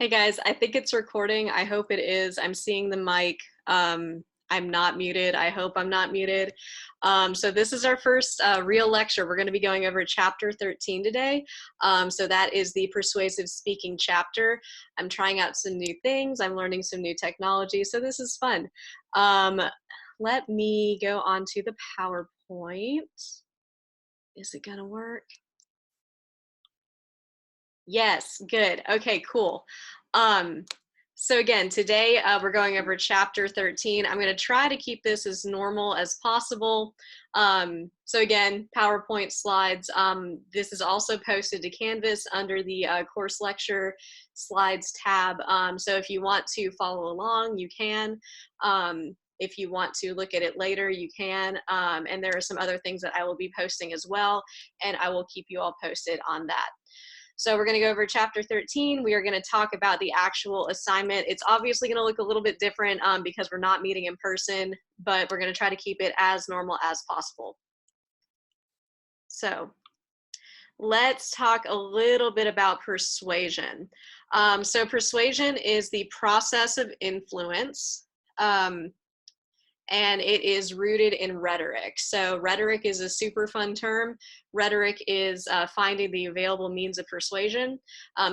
Hey guys, I think it's recording. I hope it is. I'm seeing the mic. I'm not muted. I hope I'm not muted. So this is our first real lecture. We're going to be going over chapter 13 today. So that is the persuasive speaking chapter. I'm trying out some new things. I'm learning some new technology. So this is fun. Let me go on to the PowerPoint. Is it going to work? Yes, good. Okay, cool. So again, today we're going over chapter 13. I'm going to try to keep this as normal as possible. So again, PowerPoint slides. This is also posted to Canvas under the course lecture slides tab. So if you want to follow along, you can. If you want to look at it later, you can. And there are some other things that I will be posting as well, and I will keep you all posted on that. So we're going to go over chapter 13. We are going to talk about the actual assignment. It's obviously going to look a little bit different because we're not meeting in person, but we're going to try to keep it as normal as possible. So let's talk a little bit about persuasion. So persuasion is the process of influence. And it is rooted in rhetoric. So rhetoric is a super fun term. Rhetoric is finding the available means of persuasion.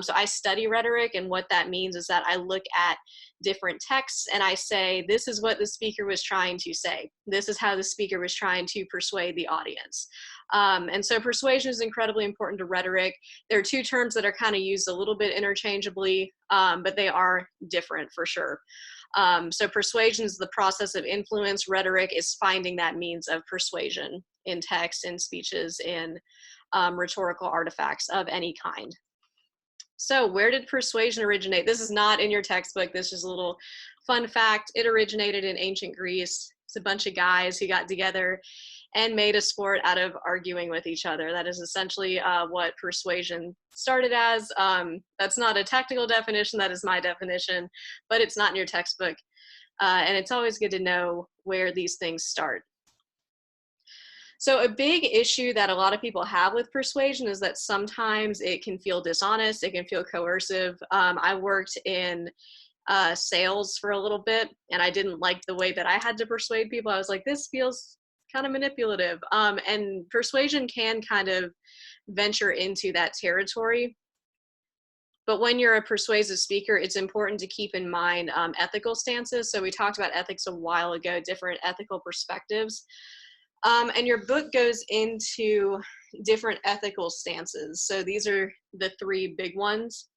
So I study rhetoric, and what that means is that I look at different texts and I say, this is what the speaker was trying to say. This is how the speaker was trying to persuade the audience. And so persuasion is incredibly important to rhetoric. There are two terms that are kind of used a little bit interchangeably, but they are different for sure. So persuasion is the process of influence. Rhetoric is finding that means of persuasion in text, in speeches, in rhetorical artifacts of any kind. So where did persuasion originate? This is not in your textbook. This is a little fun fact. It originated in ancient Greece. It's a bunch of guys who got together and made a sport out of arguing with each other. That is essentially what persuasion started as. That's not a technical definition, that is my definition, but it's not in your textbook. And it's always good to know where these things start. So a big issue that a lot of people have with persuasion is that sometimes it can feel dishonest, it can feel coercive. I worked in sales for a little bit, and I didn't like the way that I had to persuade people. I was like, this feels kind of manipulative. And persuasion can kind of venture into that territory. But when you're a persuasive speaker, it's important to keep in mind ethical stances. So we talked about ethics a while ago, different ethical perspectives. And your book goes into different ethical stances. So these are the three big ones.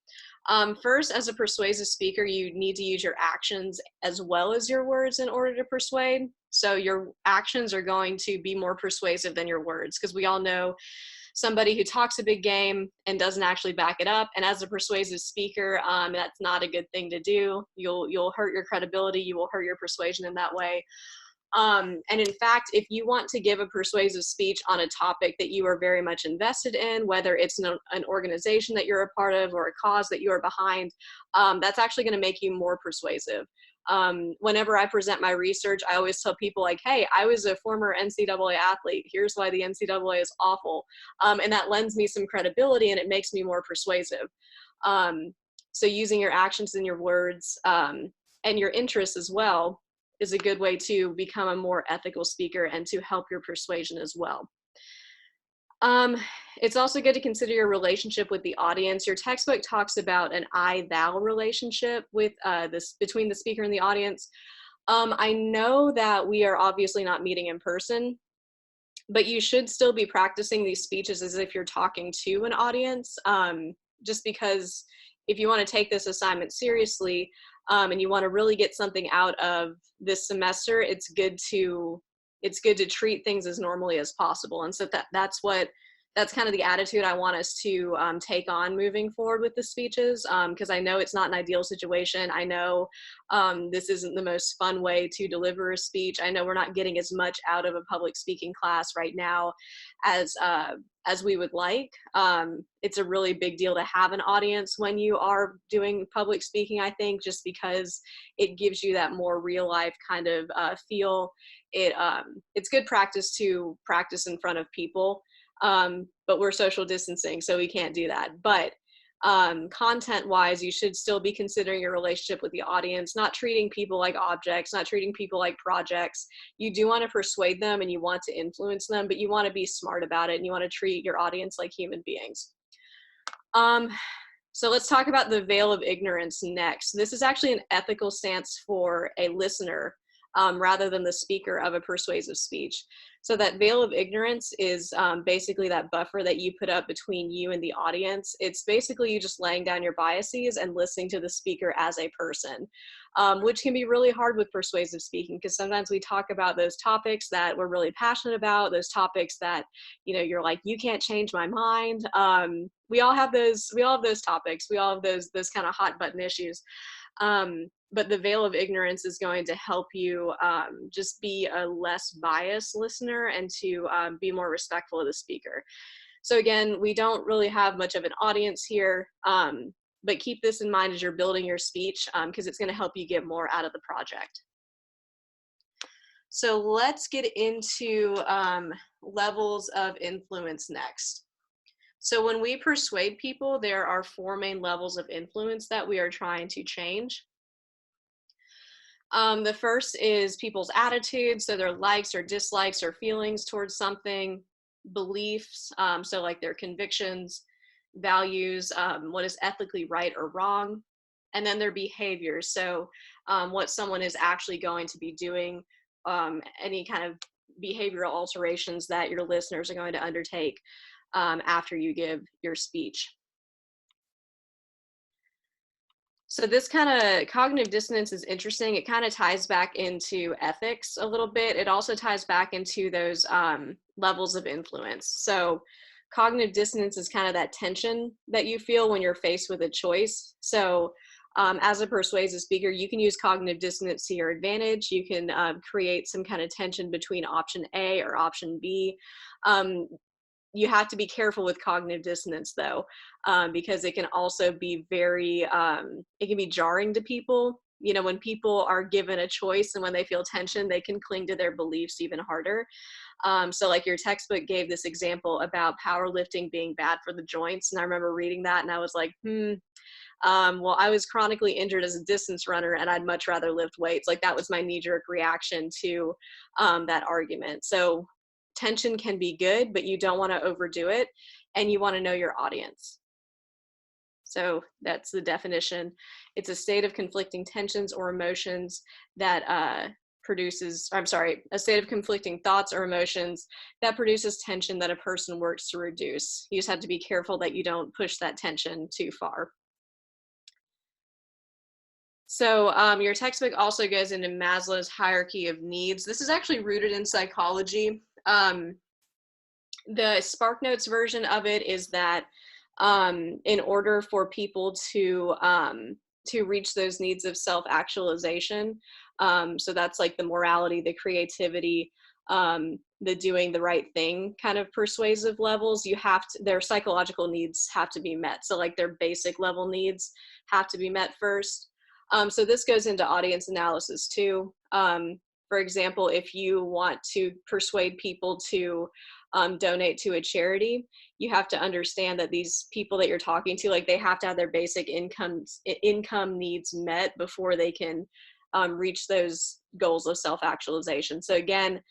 First, as a persuasive speaker, you need to use your actions as well as your words in order to persuade. So your actions are going to be more persuasive than your words, because we all know somebody who talks a big game and doesn't actually back it up. And as a persuasive speaker, that's not a good thing to do. You'll hurt your credibility. You will hurt your persuasion in that way. And in fact, if you want to give a persuasive speech on a topic that you are very much invested in, whether it's an organization that you're a part of or a cause that you are behind, that's actually going to make you more persuasive. Whenever I present my research, I always tell people like, hey, I was a former NCAA athlete. Here's why the NCAA is awful. And that lends me some credibility and it makes me more persuasive. So using your actions and your words and your interests as well is a good way to become a more ethical speaker and to help your persuasion as well. It's also good to consider your relationship with the audience. Your textbook talks about an I-thou relationship with between the speaker and the audience. I know that we are obviously not meeting in person, but you should still be practicing these speeches as if you're talking to an audience, just because if you want to take this assignment seriously, and you want to really get something out of this semester, it's good to treat things as normally as possible. And so that's kind of the attitude I want us to take on moving forward with the speeches, because I know it's not an ideal situation. I know this isn't the most fun way to deliver a speech. I know we're not getting as much out of a public speaking class right now as we would like. It's a really big deal to have an audience when you are doing public speaking, I think, just because it gives you that more real life kind of feel. It's good practice to practice in front of people. But we're social distancing, so we can't do that. But content wise, you should still be considering your relationship with the audience, not treating people like objects, not treating people like projects. You do want to persuade them and you want to influence them, but you want to be smart about it and you want to treat your audience like human beings. So let's talk about the veil of ignorance next. This is actually an ethical stance for a listener rather than the speaker of a persuasive speech. So that veil of ignorance is basically that buffer that you put up between you and the audience. It's basically you just laying down your biases and listening to the speaker as a person, which can be really hard with persuasive speaking because sometimes we talk about those topics that we're really passionate about, those topics that, you know, you're like, you can't change my mind. We all have those topics. We all have those kind of hot button issues. But the veil of ignorance is going to help you just be a less biased listener and to be more respectful of the speaker. So again, we don't really have much of an audience here, but keep this in mind as you're building your speech because it's going to help you get more out of the project. So let's get into levels of influence next. So when we persuade people, there are 4 main levels of influence that we are trying to change. The first is people's attitudes, so their likes or dislikes or feelings towards something, beliefs, so like their convictions, values, what is ethically right or wrong, and then their behaviors, so what someone is actually going to be doing, any kind of behavioral alterations that your listeners are going to undertake after you give your speech. So this kind of cognitive dissonance is interesting. It kind of ties back into ethics a little bit. It also ties back into those levels of influence. So cognitive dissonance is kind of that tension that you feel when you're faced with a choice. So as a persuasive speaker, you can use cognitive dissonance to your advantage. You can create some kind of tension between option A or option B. You have to be careful with cognitive dissonance though, because it can also be very, it can be jarring to people. You know, when people are given a choice and when they feel tension, they can cling to their beliefs even harder. So like your textbook gave this example about powerlifting being bad for the joints. And I remember reading that and I was like, well, I was chronically injured as a distance runner and I'd much rather lift weights. Like that was my knee-jerk reaction to that argument. So tension can be good, but you don't want to overdo it and you want to know your audience. So that's the definition. It's a state of conflicting tensions or emotions that a state of conflicting thoughts or emotions that produces tension that a person works to reduce. You just have to be careful that you don't push that tension too far. So your textbook also goes into Maslow's hierarchy of needs. This is actually rooted in psychology. The SparkNotes version of it is that in order for people to reach those needs of self-actualization, so that's like the morality, the creativity, the doing the right thing kind of persuasive levels, you have to, their psychological needs have to be met. So like their basic level needs have to be met first. So this goes into audience analysis too. For example, if you want to persuade people to donate to a charity, you have to understand that these people that you're talking to, like they have to have their basic income needs met before they can reach those goals of self-actualization. So again,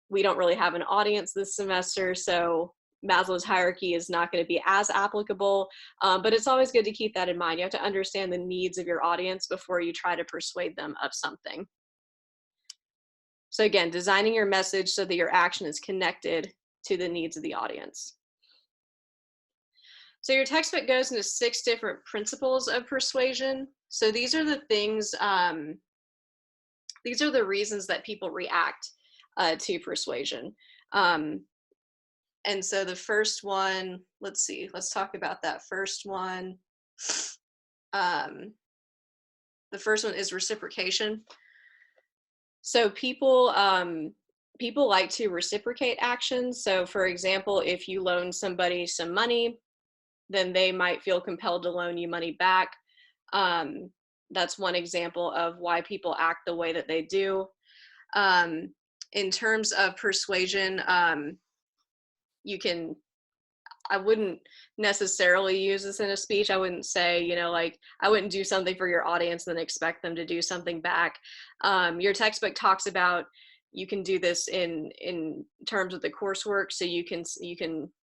we don't really have an audience this semester, so Maslow's hierarchy is not going to be as applicable, but it's always good to keep that in mind. You have to understand the needs of your audience before you try to persuade them of something. So again, designing your message so that your action is connected to the needs of the audience. So your textbook goes into 6 different principles of persuasion. So these are the things, these are the reasons that people react to persuasion. And so the first one, let's talk about that first one. The first one is reciprocation. So people like to reciprocate actions. So for example, if you loan somebody some money, then they might feel compelled to loan you money back. That's one example of why people act the way that they do. In terms of persuasion, you can I wouldn't necessarily use this in a speech. I wouldn't say, you know, like I wouldn't do something for your audience and then expect them to do something back. Your textbook talks about you can do this in terms of the coursework, so you can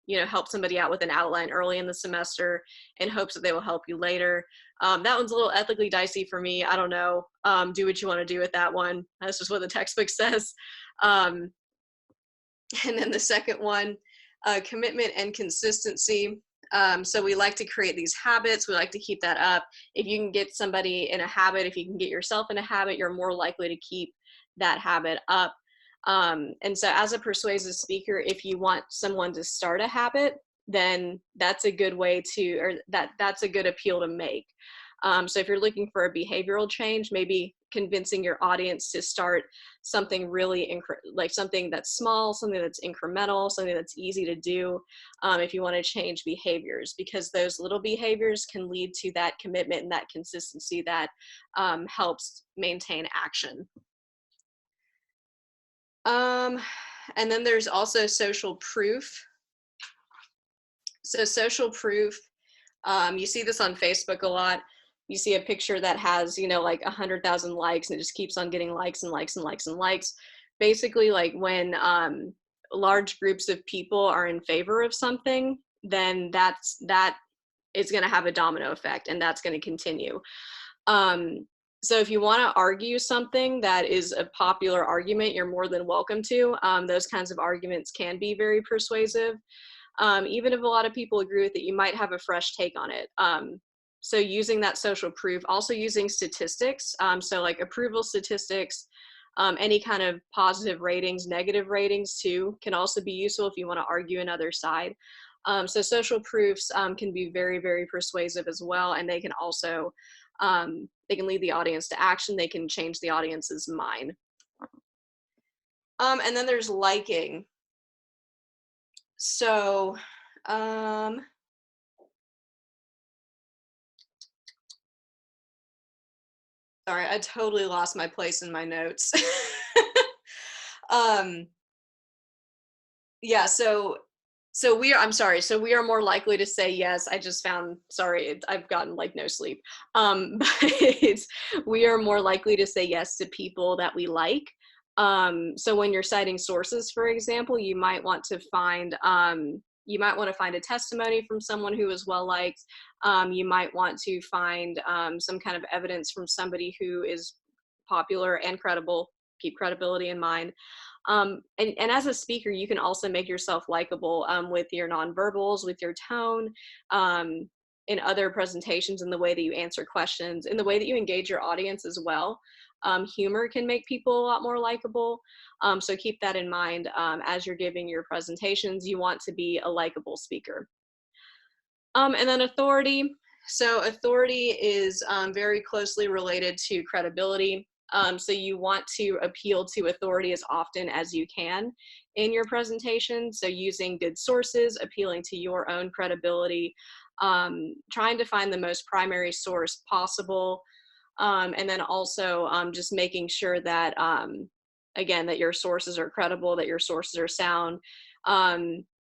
you know help somebody out with an outline early in the semester in hopes that they will help you later. That one's a little ethically dicey for me. I don't know. Do what you want to do with that one. That's just what the textbook says. Um, and then the second one, commitment and consistency. So we like to create these habits. We like to keep that up. If you can get somebody in a habit, if you can get yourself in a habit, you're more likely to keep that habit up. And so as a persuasive speaker, if you want someone to start a habit, then that's a good way to, or that's a good appeal to make. So if you're looking for a behavioral change, maybe convincing your audience to start something really like something that's small, something that's incremental, something that's easy to do, if you want to change behaviors, because those little behaviors can lead to that commitment and that consistency that helps maintain action. And then there's also social proof. So social proof, you see this on Facebook a lot. You see a picture that has, you know, like 100,000 likes and it just keeps on getting likes and likes and likes and likes. Basically, like when large groups of people are in favor of something, then that is going to have a domino effect, and that's going to continue. So if you want to argue something that is a popular argument, you're more than welcome to. Those kinds of arguments can be very persuasive. Even if a lot of people agree with it, you might have a fresh take on it. So using that social proof, also using statistics, so like approval statistics, any kind of positive ratings, negative ratings too, can also be useful if you want to argue another side. So social proofs can be very, very persuasive as well, and they can also, they can lead the audience to action. They can change the audience's mind. And then there's liking. So, sorry, I totally lost my place in my notes. Yeah, so I'm sorry, so we are more likely to say yes. I just found, sorry, I've gotten like no sleep. But we are more likely to say yes to people that we like. So when you're citing sources, for example, you might want to find a testimony from someone who is well liked. You might want to find some kind of evidence from somebody who is popular and credible. Keep credibility in mind. And as a speaker, you can also make yourself likable with your nonverbals, with your tone, in other presentations, in the way that you answer questions, in the way that you engage your audience as well. Humor can make people a lot more likable. So keep that in mind as you're giving your presentations. You want to be a likable speaker. And then authority. So authority is very closely related to credibility. So you want to appeal to authority as often as you can in your presentation. So using good sources, appealing to your own credibility, trying to find the most primary source possible. And then also just making sure that, again, that your sources are credible, that your sources are sound.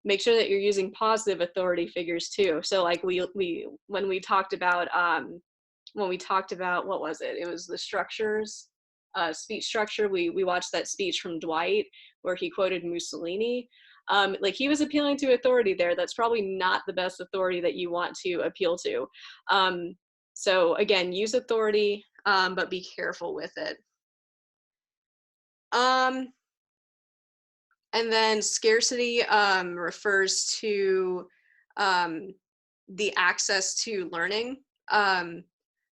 Make sure that you're using positive authority figures too. So like when we talked about, what was it? It was the structures, speech structure. We watched that speech from Dwight where he quoted Mussolini. Like he was appealing to authority there. That's probably not the best authority that you want to appeal to. So again, use authority, but be careful with it. And then scarcity refers to the access to learning.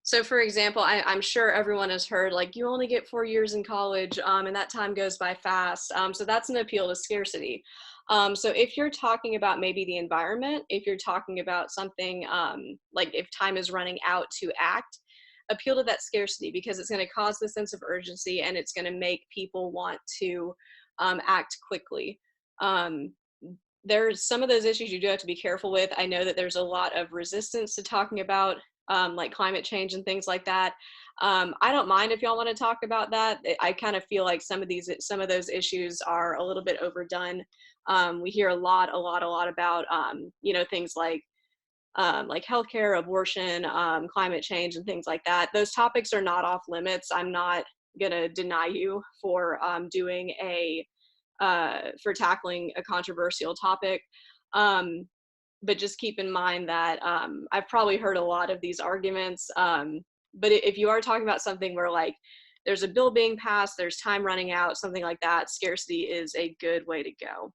So for example, I'm sure everyone has heard, like, you only get 4 years in college and that time goes by fast. So that's an appeal to scarcity. So if you're talking about maybe the environment, if you're talking about something like if time is running out to act, appeal to that scarcity, because it's going to cause the sense of urgency and it's going to make people want to act quickly. There's some of those issues you do have to be careful with. I know that there's a lot of resistance to talking about like climate change and things like that. I don't mind if y'all want to talk about that. I kind of feel like some of those issues are a little bit overdone We hear a lot about, you know, things like healthcare, abortion, climate change, and things like that. Those topics are not off limits. I'm not gonna deny you for doing for tackling a controversial topic. Um, but just keep in mind that I've probably heard a lot of these arguments. But if you are talking about something where like there's a bill being passed, there's time running out, something like that, scarcity is a good way to go.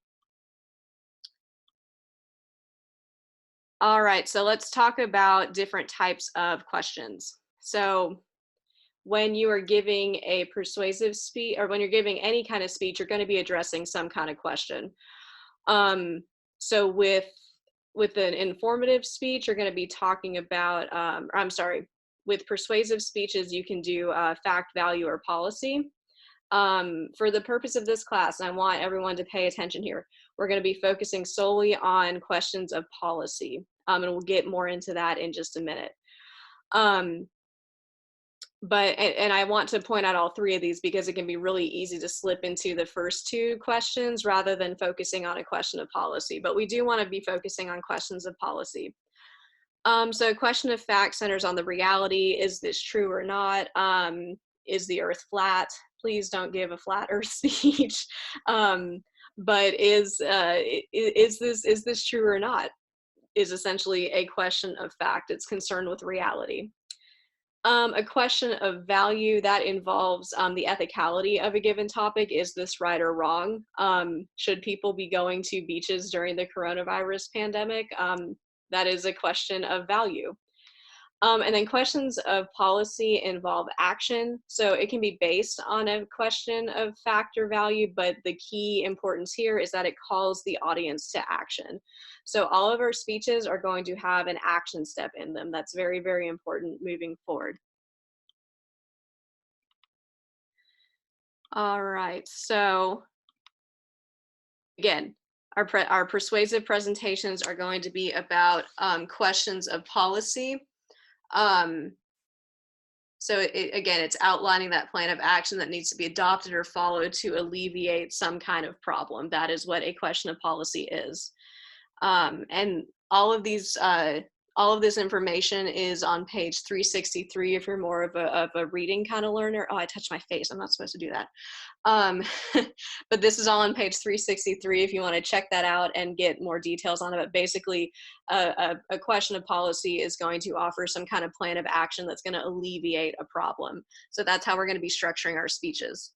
All right, so let's talk about different types of questions. So when you are giving a persuasive speech, or when you're giving any kind of speech, you're going to be addressing some kind of question. So with an informative speech, you're going to be talking about, or I'm sorry, with persuasive speeches, you can do fact, value, or policy. For the purpose of this class, I want everyone to pay attention here. We're going to be focusing solely on questions of policy, and we'll get more into that in just a minute. And I want to point out all three of these because it can be really easy to slip into the first two questions rather than focusing on a question of policy. But we do want to be focusing on questions of policy. So a question of fact centers on the reality. Is this true or not? Is the earth flat? Please don't give a flat earth speech. But is this true or not? Is essentially a question of fact. It's concerned with reality. A question of value that involves the ethicality of a given topic. Is this right or wrong? Should people be going to beaches during the coronavirus pandemic? That is a question of value. And then questions of policy involve action. So it can be based on a question of fact or value, but the key importance here is that it calls the audience to action. So all of our speeches are going to have an action step in them. That's very, very important moving forward. All right, so again, our persuasive presentations are going to be about questions of policy. So again, it's outlining that plan of action that needs to be adopted or followed to alleviate some kind of problem. That is what a question of policy is. And all of this information is on page 363 if you're more of a reading kind of learner. Oh, I touched my face. I'm not supposed to do that. But this is all on page 363 if you want to check that out and get more details on it. But basically, a question of policy is going to offer some kind of plan of action that's going to alleviate a problem. So that's how we're going to be structuring our speeches.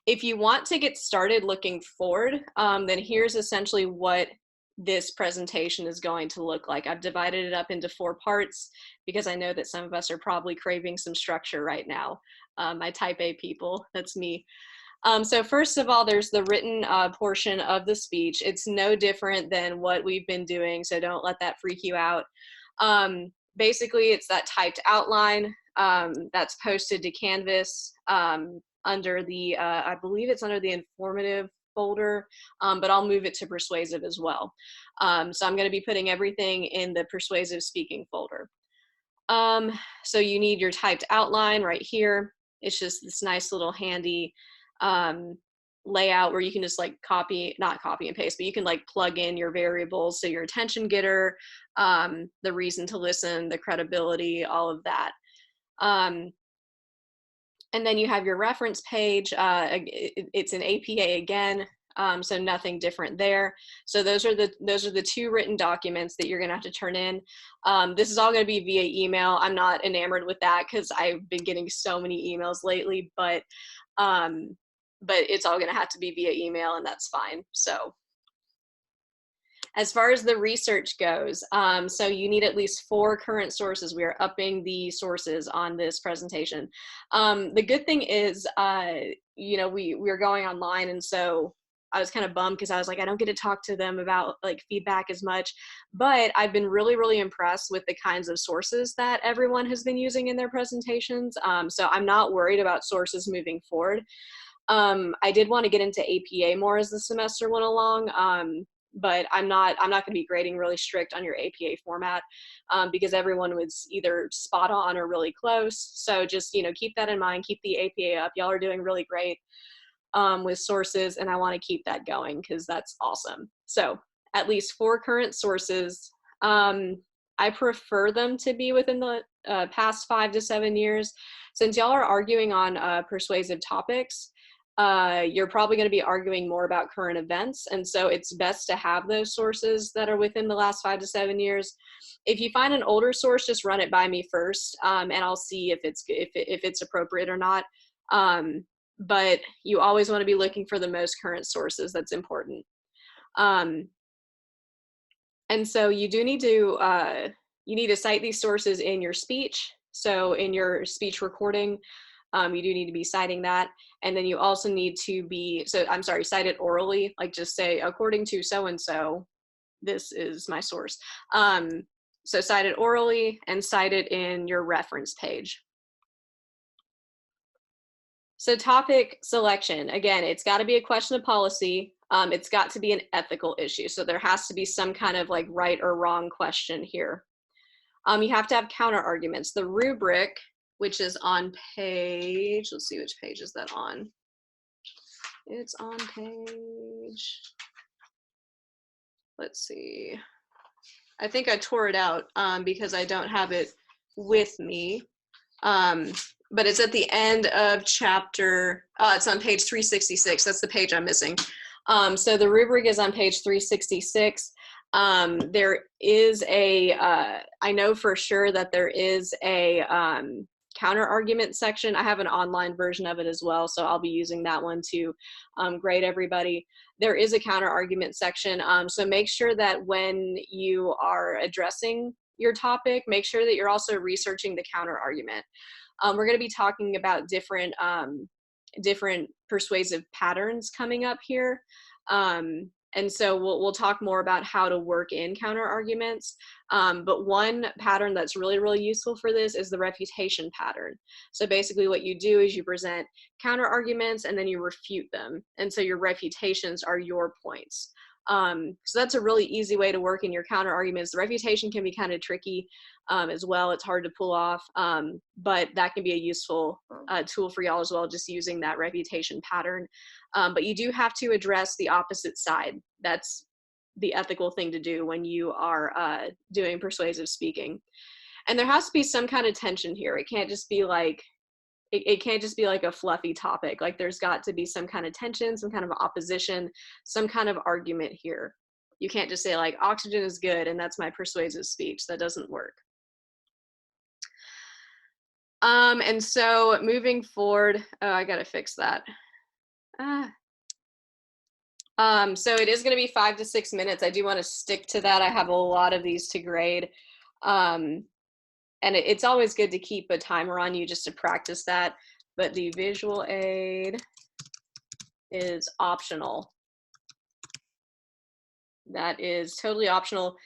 If you want to get started looking forward, then here's essentially what this presentation is going to look like. I've divided it up into 4 parts because I know that some of us are probably craving some structure right now. My type A people, that's me. So first of all, there's the written portion of the speech. It's no different than what we've been doing, so don't let that freak you out. Basically, it's that typed outline that's posted to Canvas under the, I believe it's under the informative folder, but I'll move it to persuasive as well. So I'm going to be putting everything in the persuasive speaking folder. So you need your typed outline right here. It's just this nice little handy layout where you can just like not copy and paste, but you can like plug in your variables. So your attention getter, the reason to listen, the credibility, all of that. And then you have your reference page. It's an APA again, so nothing different there. So those are the 2 written documents that you're going to have to turn in. This is all going to be via email. I'm not enamored with that because I've been getting so many emails lately, but it's all going to have to be via email, and that's fine. So as far as the research goes, so you need at least 4 current sources. We are upping the sources on this presentation. The good thing is, you know, we're going online, and so I was kind of bummed because I was like, I don't get to talk to them about like feedback as much, but I've been really, really impressed with the kinds of sources that everyone has been using in their presentations. So I'm not worried about sources moving forward. I did want to get into APA more as the semester went along. But I'm not going to be grading really strict on your APA format because everyone was either spot on or really close. So just, you know, keep that in mind, keep the APA up. Y'all are doing really great. with sources, and I want to keep that going because that's awesome. So at least 4 current sources. I prefer them to be within the past 5 to 7 years. Since y'all are arguing on persuasive topics, you're probably going to be arguing more about current events. And so it's best to have those sources that are within the last 5 to 7 years. If you find an older source, just run it by me first, and I'll see if it's appropriate or not. But you always want to be looking for the most current sources. That's important. And so you do need to cite these sources in your speech. So in your speech recording, you do need to be citing that. And then you also need to cite it orally, like just say, according to so-and-so, this is my source. So cite it orally and cite it in your reference page. So topic selection, again, it's got to be a question of policy. It's got to be an ethical issue. So there has to be some kind of like right or wrong question here. You have to have counter arguments. The rubric, which is on page, let's see, which page is that on? It's on page, let's see. I think I tore it out because I don't have it with me. But it's at the end of chapter, it's on page 366. That's the page I'm missing. So the rubric is on page 366. There is I know for sure that there is a counter argument section. I have an online version of it as well, so I'll be using that one to grade everybody. There is a counter argument section, so make sure that when you are addressing your topic, make sure that you're also researching the counter argument. We're going to be talking about different persuasive patterns coming up here. And so we'll talk more about how to work in counter arguments. But one pattern that's really, really useful for this is the refutation pattern. So basically what you do is you present counter arguments and then you refute them. And so your refutations are your points. So that's a really easy way to work in your counter arguments. The refutation can be kind of tricky as well. It's hard to pull off, but that can be a useful tool for y'all as well, just using that refutation pattern. But you do have to address the opposite side. That's the ethical thing to do when you are doing persuasive speaking. And there has to be some kind of tension here. It can't just be like, it can't just be like a fluffy topic. Like there's got to be some kind of tension, some kind of opposition, some kind of argument here. You can't just say like oxygen is good and that's my persuasive speech. That doesn't work. And so moving forward, I gotta fix that. So it is gonna be 5 to 6 minutes. I do wanna stick to that. I have a lot of these to grade. And it's always good to keep a timer on you just to practice that. But the visual aid is optional. That is totally optional.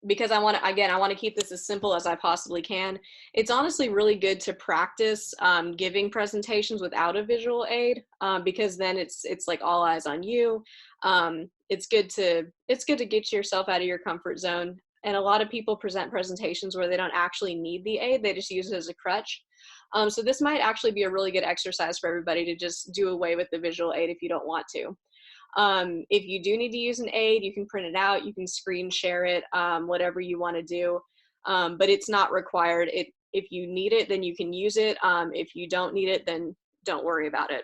Because I want to keep this as simple as I possibly can. It's honestly really good to practice giving presentations without a visual aid, because then it's like all eyes on you. It's good to get yourself out of your comfort zone. And a lot of people present presentations where they don't actually need the aid, they just use it as a crutch. So this might actually be a really good exercise for everybody to just do away with the visual aid if you don't want to. If you do need to use an aid, you can print it out, you can screen share it, whatever you want to do, but it's not required. If you need it, then you can use it. If you don't need it, then don't worry about it.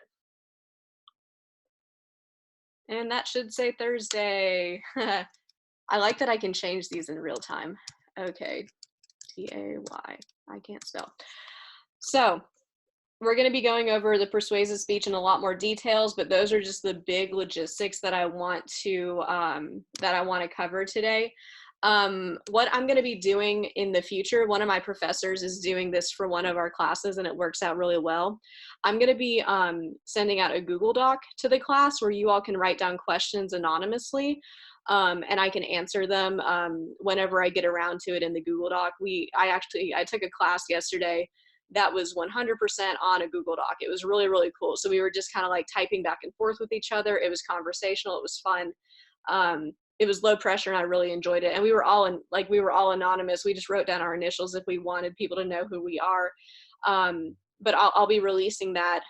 And that should say Thursday. I like that I can change these in real time. Okay, T-A-Y, I can't spell. So we're going to be going over the persuasive speech in a lot more details, but those are just the big logistics that I want to cover today. What I'm going to be doing in the future, one of my professors is doing this for one of our classes and it works out really well. I'm going to be sending out a Google Doc to the class where you all can write down questions anonymously. And I can answer them whenever I get around to it in the Google Doc. I took a class yesterday that was 100% on a Google Doc. It was really, really cool. So we were just kind of like typing back and forth with each other. It was conversational. It was fun. It was low pressure and I really enjoyed it. And we were all anonymous. We just wrote down our initials if we wanted people to know who we are. But I'll be releasing that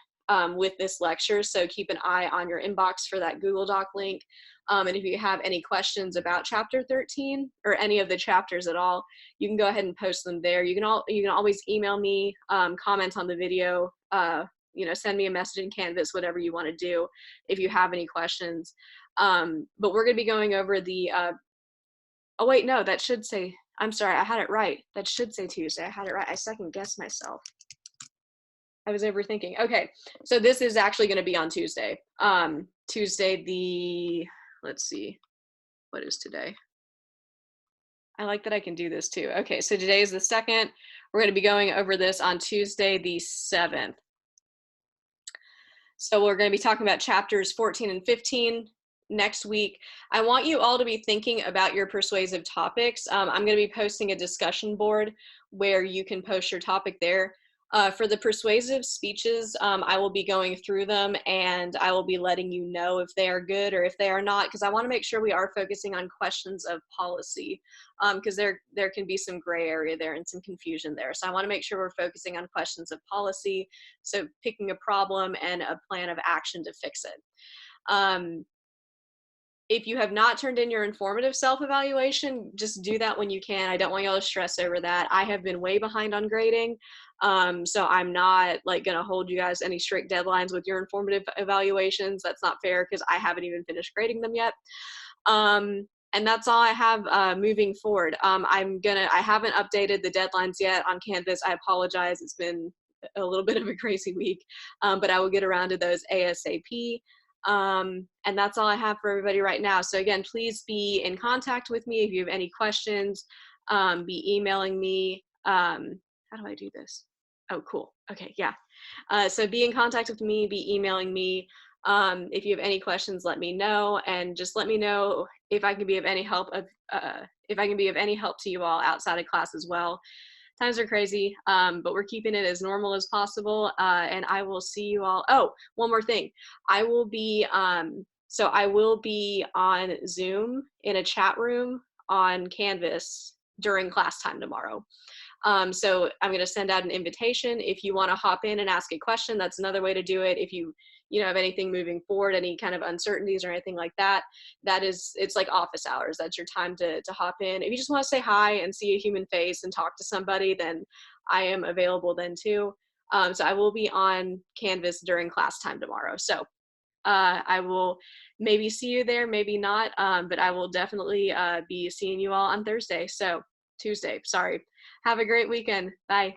with this lecture. So keep an eye on your inbox for that Google Doc link. And if you have any questions about chapter 13 or any of the chapters at all, you can go ahead and post them there. You can always email me, comment on the video, send me a message in Canvas, whatever you want to do if you have any questions. But we're going to be going over the, oh wait, no, that should say, I'm sorry, I had it right. That should say Tuesday. I had it right. I second guessed myself. I was overthinking. Okay, so this is actually going to be on Tuesday. Tuesday let's see, what is today? I like that I can do this too. Okay, so today is the 2nd. We're going to be going over this on Tuesday the 7th. So we're going to be talking about chapters 14 and 15 next week. I want you all to be thinking about your persuasive topics. I'm going to be posting a discussion board where you can post your topic there. For the persuasive speeches, I will be going through them and I will be letting you know if they are good or if they are not, because I want to make sure we are focusing on questions of policy, because there can be some gray area there and some confusion there. So I want to make sure we're focusing on questions of policy, so picking a problem and a plan of action to fix it. If you have not turned in your informative self-evaluation, just do that when you can. I don't want y'all to stress over that. I have been way behind on grading, so I'm not like gonna hold you guys any strict deadlines with your informative evaluations. That's not fair because I haven't even finished grading them yet. And that's all I have moving forward. I haven't updated the deadlines yet on Canvas. I apologize. It's been a little bit of a crazy week, but I will get around to those ASAP. And that's all I have for everybody right now. So again, please be in contact with me if you have any questions. Be emailing me. How do I do this? Oh, cool. Okay, yeah. So be in contact with me, be emailing me. If you have any questions, let me know, and just let me know if I can be of any help to you all outside of class as well. Times are crazy, but we're keeping it as normal as possible, and I will see you all. Oh, one more thing. I will be on Zoom in a chat room on Canvas during class time tomorrow. So I'm going to send out an invitation. If you want to hop in and ask a question, that's another way to do it. If you have anything moving forward, any kind of uncertainties or anything like that, it's like office hours. That's your time to hop in. If you just want to say hi and see a human face and talk to somebody, then I am available then too. So I will be on Canvas during class time tomorrow. So I will maybe see you there, maybe not, but I will definitely be seeing you all on Tuesday. Sorry. Have a great weekend. Bye.